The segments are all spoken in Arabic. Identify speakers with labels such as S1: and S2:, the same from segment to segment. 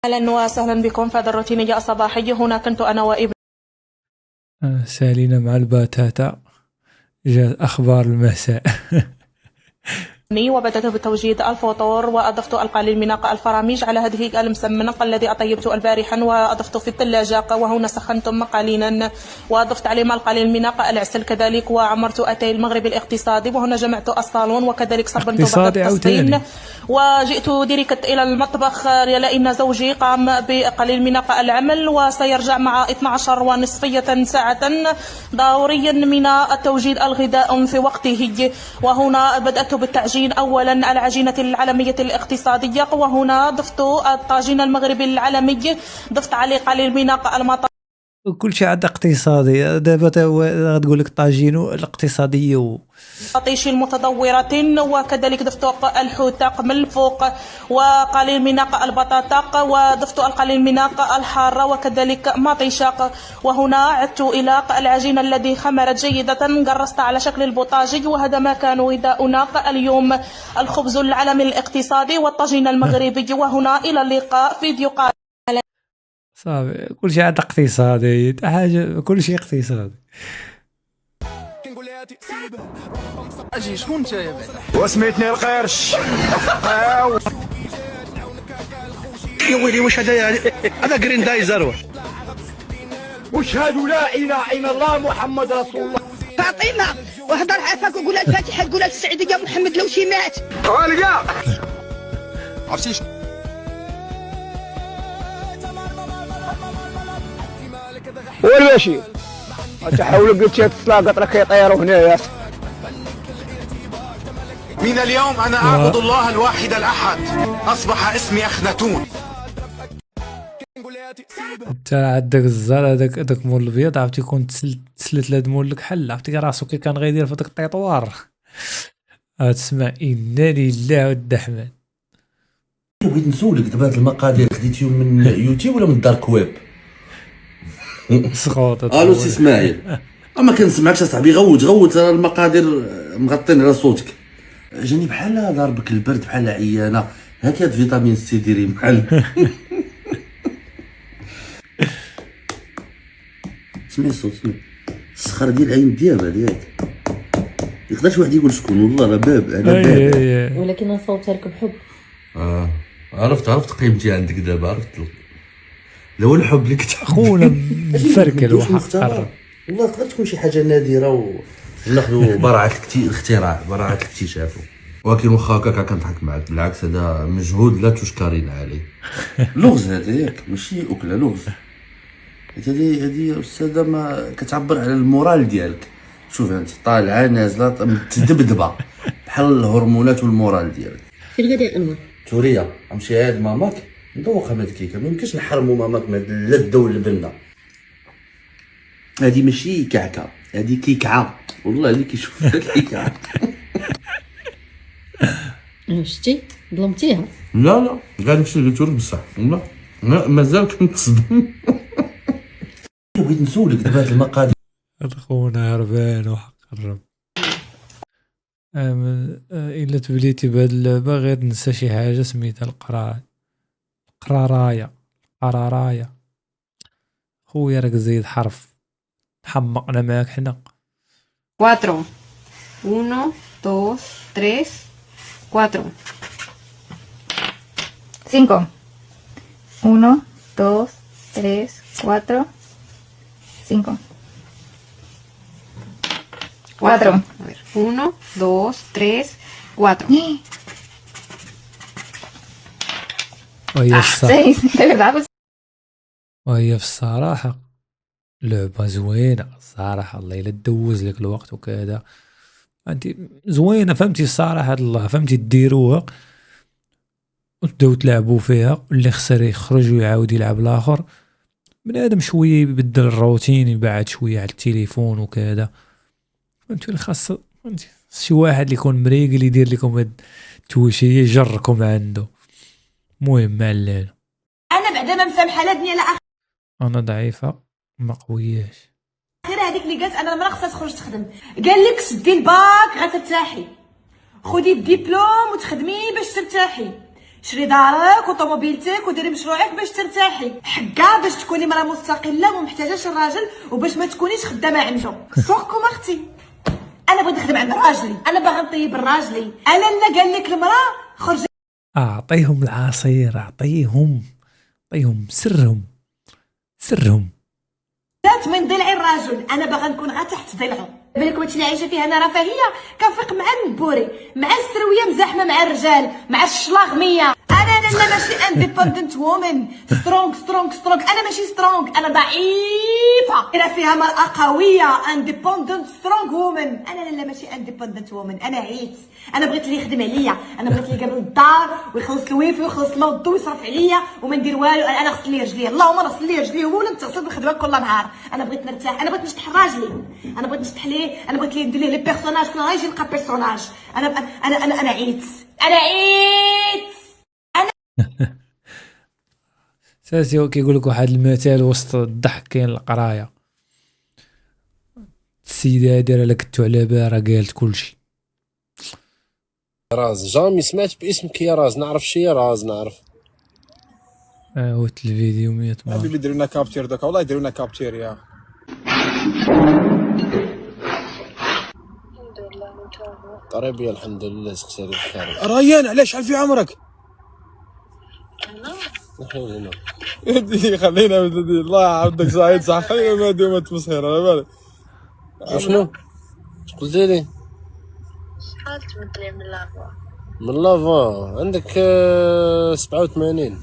S1: أهلا وسهلا بكم في هذا الروتينية الصباحية. هنا كنت أنا وابن
S2: سالينا مع الباتاتا. جاء أخبار المساء.
S1: وبدأت بتوجيد الفطور وأضفت القليل من الفراميج على هذه المسمنة الذي أطيبت البارحا وأضفت في الثلاجة، وهنا سخنتم قليلا وأضفت عليهم القليل من العسل كذلك، وعمرت أتاي المغرب الاقتصادي، وهنا جمعت الصالون وكذلك صبنت بعض التصفين وجئت ديريكت إلى المطبخ لأن زوجي قام بقليل من العمل وسيرجع مع 12:30 ساعة ضروريا من التوجيد الغذاء في وقته. وهنا بدأت بالتعجين أولا العجينة العالمية الاقتصادية، وهنا ضفت الطاجين المغربي العالمي، ضفت عليه قليل من المطر.
S2: كل شيء عاد اقتصادي. دابا غتقول لك طاجينو الاقتصادية
S1: طيش المتدورة، وكذلك ضفت الحوتق من الفوق وقليل من البطاطا، وضفت القليل من الحارة وكذلك مطيشة. وهنا عدت إلى العجينة الذي خمرت جيدة، قرصت على شكل البوطاجي، وهذا ما كان غذاؤنا اليوم: الخبز العالمي الاقتصادي والطاجين المغربي. وهنا إلى اللقاء فيديو قادم.
S2: صافي، كل شيء عاد اقتصادي، حاجة كل شيء اقتصادي.
S3: اجي شكون انت يا بعد؟
S4: وسميتني القرش.
S3: يا ويلي واش هذا جرين دايزر.
S4: واشهد لا اله الا الله محمد رسول الله.
S5: فاطمه وهضر عافاك وقول لها الفاتحه، تقول لها السعيد يا محمد لو شي مات.
S4: والقا
S3: عرفتي شنو؟
S4: وين ماشي؟ تحاول قلت الصلاه قطرك كيطيروا هنايا.
S6: من اليوم أنا أعبد الله الواحد الأحد، أصبح اسمي أخناتون.
S2: انت عندك الزر هذاك مول البيض، عرفتي يكون تسلت لهاد مول لك حل، عرفتي راسو كي كان غيدير في داك الطيطوار. تسمع إنا لله والدحمان.
S7: بغيت نسولك دابا هاد المقادير خديتيهم من يوتيوب ولا من الدارك ويب؟
S2: سخوط.
S7: الو سي اسماعيل، ما كنسمعكش اصاحبي. غوت راه المقادير مغطين على صوتك. جاني بحال ضربك البرد، بحال عيانه. هاك هاد فيتامين سي ديري بحال. سمعي الصوت، سمعي الصخر ديال العين ديالها ياك. يقدرش واحد يقول شكون، والله راه باب انا باب.
S8: ولكن نصوتها لك بحب.
S7: عرفت قيمتي عندك دابا. عرفت لا هو الحب اللي
S2: خونا مفركل وحق.
S7: والله تقدر تكون شي حاجه نادره وناخذوا براعه الاختراع، براعه الاكتشاف. ولكن واخا هكاك كنضحك معاك، بالعكس هذا مجهود لا تشكرين عليه. لغز هذا ياك، ماشي اكله، لغز. هذه استاذه ما كتعبر على المورال ديالك. شوف انت طالعه نازله متدبدبه بحال الهرمونات والمورال ديالك.
S8: في الغداء انور
S7: توريه غنمشي عاد ماماك ندوقها من هاد الكيكه. ميمكنش نحرموا ماماك من هاد اللذه والبنه. هادي ماشي كعكه، هادي كيكعه. والله اللي كيشوف هاد الكيكعه.
S8: شتي ظلمتيها.
S7: لا قاعد نمشي للتور بصح. والله مازال كنتصدم. بغيت نسولك دابا هاد المقادير.
S2: خونا هربان وحق الرب. إلا تبليتي بهاد اللعبة غير ننسى شي حاجة سميتها قرارايا. خويا راك زايد حرف، حمقنا معاك حنا.
S9: 4 1 2 3 4
S10: 5 1 2 3 4 5 4
S9: 1 2 3 4
S2: وهي في الصراحة لعبة زوينة الصراحة. الله إلا تدوز لك الوقت وكذا، انت زوينة فهمتي الصراحة. الله فهمتي ديروها وتبداو تلعبوا فيها، اللي خسر يخرج ويعاود يلعب الاخر. بنادم شويه يبدل الروتين، يبعد شويه على التليفون وكذا. فهمتوا خاص شي واحد اللي يكون مريقل يدير لكم هاد التوشيه يجركم عنده. المهم ما علينا.
S5: انا بعدا ما مسامحه لا دنيا لا اخر.
S2: انا ضعيفه ما قوياش.
S5: اخيرا هذيك اللي قالت انا المراه خصها تخرج تخدم، قال لك شدي الباك غترتاحي، خدي الدبلوم وتخدمي باش ترتاحي. شري دارك وطوموبيلتك وديري مشروعك باش ترتاحي، حكا باش تكوني مرا مستقله وما محتاجاش الراجل، وباش ما تكونيش خدامه عنده. سوقكم اختي، انا بغيت نخدم عند راجلي، انا باغا نطيب راجلي، انا لا قال لك المراه خرجي.
S2: اعطيهم العصير، اعطيهم سرهم
S5: جات من ضلع الراجل، انا باغا نكون غا تحت ضلعه. بالك هادشي اللي عايشه فيه انا رفاهيه، كنفيق مع النبوري، مع السرويه مزاحمه مع الرجال، مع الشلاغميه. انا ماشي انديبندنت وومن سترونغ، انا ماشي سترونغ، انا ضعيفه. الا فيها مراه قويه انديبندنت سترونغ وومن. انا ماشي انديبندنت وومن، انا عيت. انا بغيت اللي يخدم عليا، انا بغيت اللي يقابل الدار ويخلص الويفي ويخلص الماء والضو ويصرف عليا وما ندير والو. انا غسل لي رجلي، اللهم غسل لي رجلي ولا نتغسل بالخدمه كل نهار. انا بغيت نرتاح، انا بغيت نشطح راجلي، انا بغيت نشطح ليه، انا بغيت ليه ندير ليه لي بيرسوناج كل نهار يجي يلقى بيرسوناج. انا عيت.
S2: ساسي كيقول لك واحد المثال وسط الضحك كاين القرايه. السيده دايره لك التو على بالها قالت كلشي.
S11: راز جامي سمعت باسمك يا راز، نعرف شي يا راز نعرف.
S2: عاودت الفيديو 100 مرة.
S12: حبيبي يديروا لنا كابتير دوكا، والله يديروا لنا كابتير يا
S11: طريبيا. الحمد لله سقسي بخير.
S12: ريان علاش شحال في عمرك؟
S11: هنا
S12: يدي خلينا ولدي، الله يعاودك سعيد صح، خلينا ما دوما تمسخير على بالك.
S11: شنو؟ اش قلتي لي؟
S13: شحال تمدلي من لافا؟
S11: من لافا عندك 87.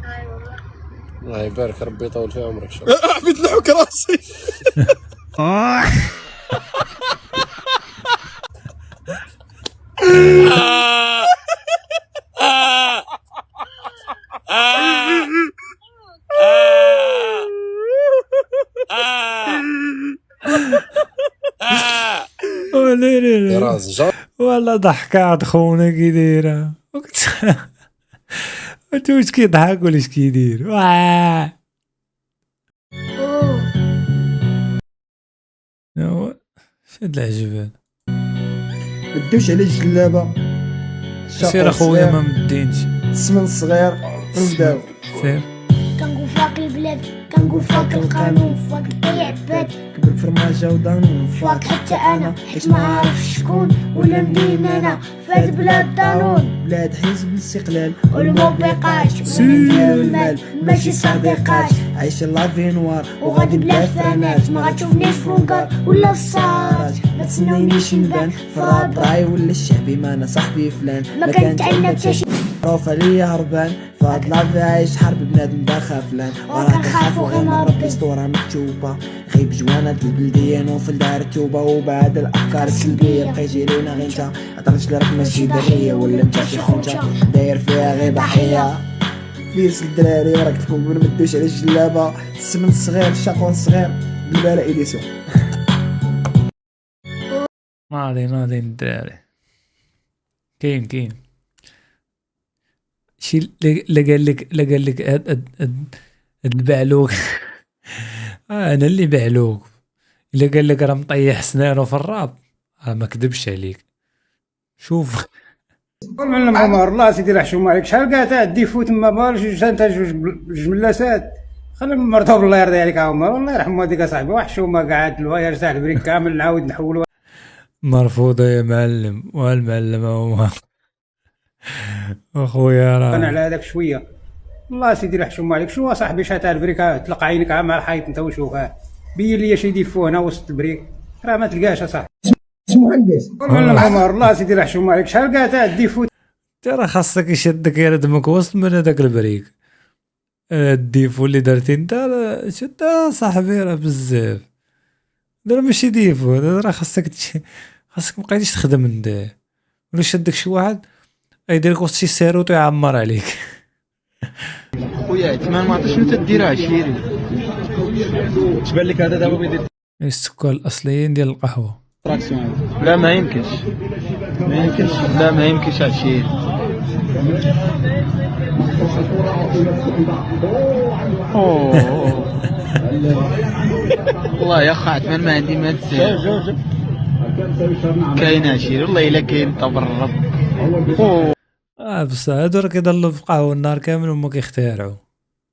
S13: هاي والله.
S11: الله يبارك، ربي يطول في عمرك. شوف
S12: حبيت نحك راسي.
S2: لا
S11: راز جا
S2: والله ضحكات خونا كي دايره. انت واش كيضحك ولا اش كيدير؟ شاد العجب هذا.
S14: مدوش على الجلابه،
S2: سير اخويا ما مدينش
S14: السمن الصغير ونبداو.
S2: سير
S13: كنقول فاك البلاد، كنقول فاك القانون، فاك البيع عباد،
S14: كبر فرماجه ودانون،
S13: فاك حتى انا حيت ما عارف شكون ولا منين انا. فهاد بلاد دانون
S14: بلاد حزب الاستقلال
S13: والموبقات ونديرو المال ماشي صديقات.
S14: عايش لافي نوار
S13: وغادي بلا فرانات، ما غتشوفنيش فونكار ولا الصارات. ما تسناونيش نبان في
S14: الراي ولا الشعبي، ما انا صاحبي فلان
S13: ما كنتعلم حتى شي.
S14: روفا ليا هربان فهاد لافي، عايش حرب بنادم داخل فلان. وراه كنخافو غير من ربي، اسطوره مكتوبه غيب جوانات البلديه نوفل دار التوبه. وبعد الافكار السلبيه بقى يجي لينا غير انت، عطرت لك ماشي دريه ولا انت شي خونجه داير فيها غير ضحيه. فيرس الدراري راك تكون ما مدوش على الجلابه، السمن الصغير الشاقون الصغير بالبالا ايديسيون.
S2: ناضي الدراري كاين شي لا قال لك هاد البعلوك. انا اللي بعلوك. الا قال لك راه مطيح سنانو في الراب ما كذبش عليك. شوف
S15: المعلم عمر الله سيدي الحشومه عليك، شحال قاعد تعدي فوت ما بالش انت جوج ملاسات. خلي مرتوب الله يرضي عليك عمر، والله يرحم والديك اصاحبي. وحشومه قاعد الواير تاع البريك كامل نعاود نحولو.
S2: مرفوضه يا معلم، والمعلم هو اخويا راه
S15: انا على هذاك شويه. الله سيدي الحشومه عليك، شنو صاحبي شحال تاع البريك تلقى عينك مع الحيط انت وشوفها. بين لي شي يديفوه هنا وسط البريك راه ما تلقاش اصاحبي.
S14: مهندس
S15: المعلم عمر الله سيدي الحشومه عليك، شحال قاعد تعدي فوت.
S2: ترى خاصك يشدك يردمك وسط من هذاك البريك. الديفو اللي درتي انت شدها صاحبي راه بزاف. راه ماشي ديفو، راه خاصك مبقيتيش تخدم انت. ولا شدك شي واحد يديرك وسط شي ساروت ويعمر عليك.
S16: خويا عثمان ما عرفتش شنو تدير عشيري. تبان لك هذا دابا بيدير
S2: السكر الاصليين ديال القهوه.
S16: لا ما يمكنش لا ما يمكنش عشيري. والله يا اخي عثمان ما عندي ما تسال. كاين عشيري والله الا كاين طبر الرب.
S2: بصح هادو راه كيضلوا في قهوة النهار كامل وما كيختارعوا.